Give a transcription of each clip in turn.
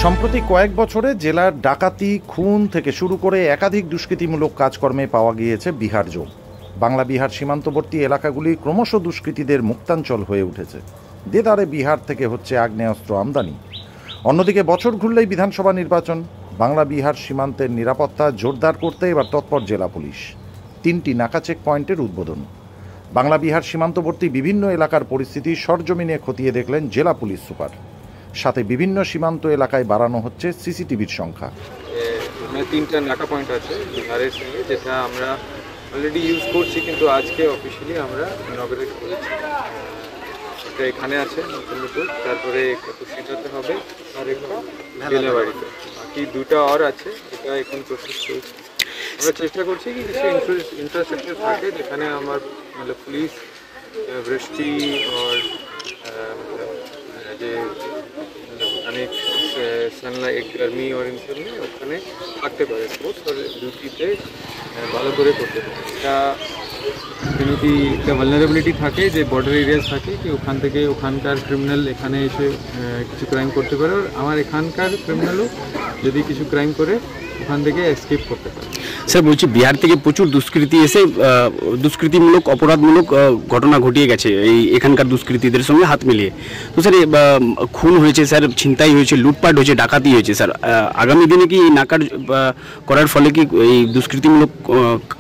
সম্প্রতি কয়েক বছরে জেলার ডাকাতি, খুন থেকে শুরু করে একাধিক দুষ্কৃতিমূলক কাজকর্মে পাওয়া গিয়েছে বিহার জোন। বাংলা বিহার সীমান্তবর্তী এলাকাগুলি ক্রমশ দুষ্কৃতীদের মুক্তাঞ্চল হয়ে উঠেছে। দেদারে বিহার থেকে হচ্ছে আগ্নেয়াস্ত্র আমদানি। অন্যদিকে বছর ঘুরলেই বিধানসভা নির্বাচন। বাংলা বিহার সীমান্তের নিরাপত্তা জোরদার করতে এবার তৎপর জেলা পুলিশ। 3টি নাকা চেক পয়েন্টের উদ্বোধন। বাংলা বিহার সীমান্তবর্তী বিভিন্ন এলাকার পরিস্থিতি সরজমিনে খতিয়ে দেখলেন জেলা পুলিশ সুপার। সাথে বিভিন্ন সীমান্ত এলাকায় বাড়ানো হচ্ছে সিসিটিভির সংখ্যা। 3টা নাকা পয়েন্ট আছে বিহারের সঙ্গে, যেটা আমরা অলরেডি ইউজ করছি, কিন্তু আজকে অফিসিয়ালি আমরা ইনঅগারেট করেছি। এটা এখানে আছে নতুন, তারপরে কুশিটাতে হবে আর একটা বেলাবাড়িতে, বাকি 2টা আর আছে, এটা এখন প্রসেস চলছে। আমরা চেষ্টা করছি কি কিছু ইনফ্রাস্ট্রাকচার থাকে যেখানে আমার মানে পুলিশ বৃষ্টি আর যে অনেক সানলাইট गर्मी और इन सब में ওখানে থাকতে পারে, স্পোর্টস আর ডিউটিতে ভালো করে করতে পারে। এটা যদি একটা ভালনারেবিলিটি থাকে যে বর্ডার এরিয়াস থাকে কি ওখান থেকে ওখানকার ক্রিমিনাল এখানে এসে কিছু ক্রাইম করতে পারে, আর আমার এখানকার ক্রিমিনালও যদি কিছু ক্রাইম করে ওখান থেকে এসকেপ করতে পারে। স্যার বলছি, বিহার থেকে প্রচুর দুষ্কৃতী এসে দুষ্কৃতিমূলক অপরাধমূলক ঘটনা ঘটিয়ে গেছে এই এখানকার দুষ্কৃতীদের সঙ্গে হাত মিলিয়ে। তো স্যার খুন হয়েছে, স্যার ছিনতাই হয়েছে, লুটপাট হয়েছে, ডাকাতি হয়েছে। স্যার আগামী দিনে কি নাকার করার ফলে কি এই দুষ্কৃতিমূলক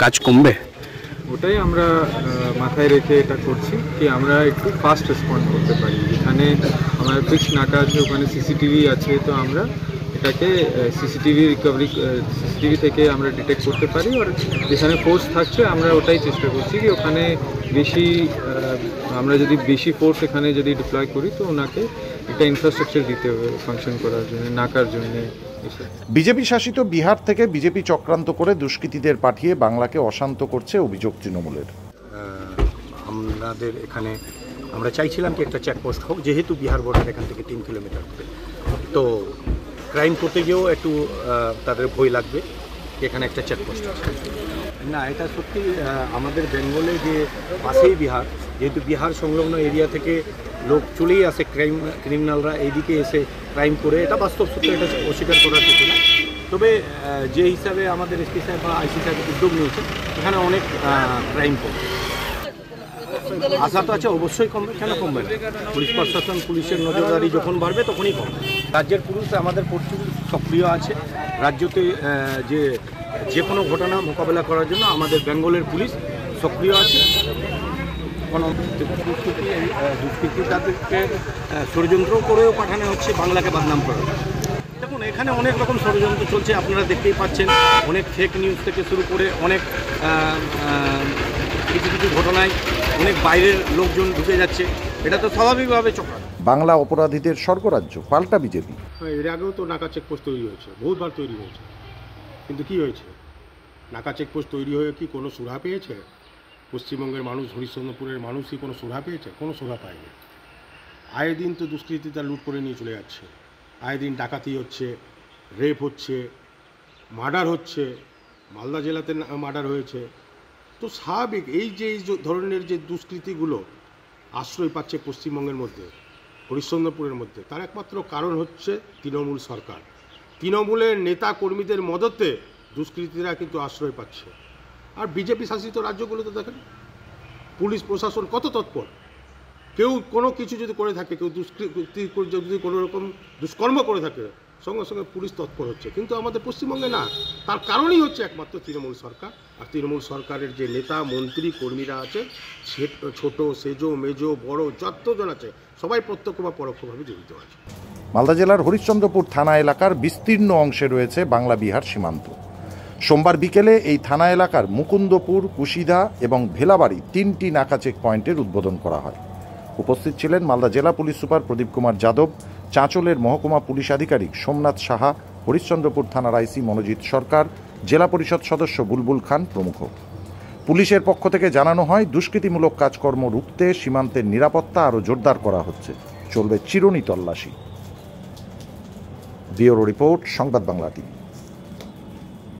কাজ কমবে? ওটাই আমরা মাথায় রেখে এটা করছি কি আমরা একটু ফাস্ট রেসপন্ড করতে পারি। যেখানে আমার ফিক্স নাকা আছে ওখানে সিসিটিভি আছে, তো আমরা এটাকে সিসিটিভি থেকে আমরা ডিটেক্ট করতে পারি, আর যেখানে ফোর্স থাকছে আমরা ওটাই চেষ্টা করছি কি ওখানে বেশি আমরা যদি বেশি ফোর্স এখানে যদি ডিপ্লয় করি তো ওনাকে একটা ইনফ্রাস্ট্রাকচার দিতে হবে ফাংশন করার জন্য, নাকার জন্য। বিজেপি শাসিত বিহার থেকে বিজেপি চক্রান্ত করে দুষ্কৃতীদের পাঠিয়ে বাংলাকে অশান্ত করছে অভিযোগ তৃণমূলের। আমাদের এখানে আমরা চাইছিলাম কি একটা চেকপোস্ট হোক, যেহেতু বিহার বর্ডার এখান থেকে 3 কিলোমিটার দূরে, তো ক্রাইম করতে গিয়েও একটু তাদের ভয় লাগবে এখানে একটা চেকপোস্ট আছে। না, এটা সত্যি আমাদের বেঙ্গলে যে পাশেই বিহার, যেহেতু বিহার সংলগ্ন এরিয়া থেকে লোক চলেই আসে, ক্রিমিনালরা এইদিকে এসে ক্রাইম করে, এটা বাস্তব সত্য, এটা অস্বীকার করার কিছু না। তবে যে হিসাবে আমাদের এসপি সাহেব বা আইসি সাহেব উদ্যোগ নিয়েছে, এখানে অনেক ক্রাইম কমবে, আশা তো আছে অবশ্যই কমবে। কেন কমবে না? পুলিশ প্রশাসন, পুলিশের নজরদারি যখন বাড়বে তখনই কমবে। রাজ্যের পুলিশ আমাদের প্রচুর সক্রিয় আছে। রাজ্যতে যে কোনো ঘটনা মোকাবেলা করার জন্য আমাদের বেঙ্গলের পুলিশ সক্রিয় আছে। কোনো দুষ্কৃতি তাদেরকে ষড়যন্ত্র করেও পাঠানো হচ্ছে বাংলাকে বদনাম করার। দেখুন, এখানে অনেক রকম ষড়যন্ত্র চলছে, আপনারা দেখতেই পাচ্ছেন। অনেক ফেক নিউজ থেকে শুরু করে অনেক কিছু ঘটনায় অনেক বাইরের লোকজন ঢুকে যাচ্ছে, এটা তো স্বাভাবিকভাবে চক্রান্ত। বাংলা অপরাধীদের স্বর্গরাজ্য, পাল্টা বিজেপি। এর আগেও তো নাকা চেকপোস্ট তৈরি হয়েছে, বহুতবার তৈরি হয়েছে, কিন্তু কি হয়েছে? নাকা চেকপোস্ট তৈরি হয়ে কি কোনো সুরাহা পেয়েছে? পশ্চিমবঙ্গের মানুষ, হরিশ্চন্দ্রপুরের মানুষ কি কোনো সুরাহা পেয়েছে? কোনো সুরাহা পায়নি। আয়ে দিন তো দুষ্কৃতীরা লুট করে নিয়ে চলে যাচ্ছে, আয়ে দিন ডাকাতি হচ্ছে, রেপ হচ্ছে, মার্ডার হচ্ছে, মালদা জেলাতে মার্ডার হয়েছে। তো স্বাভাবিক এই ধরনের যে দুষ্কৃতিগুলো আশ্রয় পাচ্ছে পশ্চিমবঙ্গের মধ্যে, হরিশ্চন্দ্রপুরের মধ্যে, তার একমাত্র কারণ হচ্ছে তৃণমূল সরকার। তৃণমূলের নেতা কর্মীদের মদতে দুষ্কৃতীরা কিন্তু আশ্রয় পাচ্ছে। আর বিজেপি শাসিত রাজ্যগুলোতে দেখেন পুলিশ প্রশাসন কত তৎপর। কেউ কোনো কিছু যদি করে থাকে, কেউ দুষ্কৃতি যদি কোনো রকম দুষ্কর্ম করে থাকে, সঙ্গে সঙ্গে পুলিশ তৎপর হচ্ছে। কিন্তু আমাদের পশ্চিমবঙ্গে না, তার কারণই হচ্ছে একমাত্র তৃণমূল সরকার। আর তৃণমূল সরকারের যে নেতা, মন্ত্রী, কর্মীরা আছে, ছোট, সেজো, মেজো, বড় যতজন আছে, সবাই প্রত্যক্ষ বা পরোক্ষভাবে জড়িত আছে। মালদা জেলার হরিশ্চন্দ্রপুর থানা এলাকার বিস্তীর্ণ অংশে রয়েছে বাংলা বিহার সীমান্ত। সোমবার বিকেলে এই থানা এলাকার মুকুন্দপুর, কুশিদা এবং ভেলাবাড়ি 3টি নাকা চেক পয়েন্টের উদ্বোধন করা হয়। উপস্থিত ছিলেন মালদা জেলা পুলিশ সুপার প্রদীপ কুমার যাদব, চাঁচলের মহকুমা পুলিশ আধিকারিক সোমনাথ সাহা, হরিশ্চন্দ্রপুর থানার আইসি মনোজিৎ সরকার, জেলা পরিষদ সদস্য বুলবুল খান প্রমুখ। পুলিশের পক্ষ থেকে জানানো হয়, দুষ্কৃতিমূলক কাজকর্ম রুখতে সীমান্তের নিরাপত্তা আরও জোরদার করা হচ্ছে। চলবে চিরুনি তল্লাশি। ব্যুরো রিপোর্ট, সংবাদ বাংলা টিভি।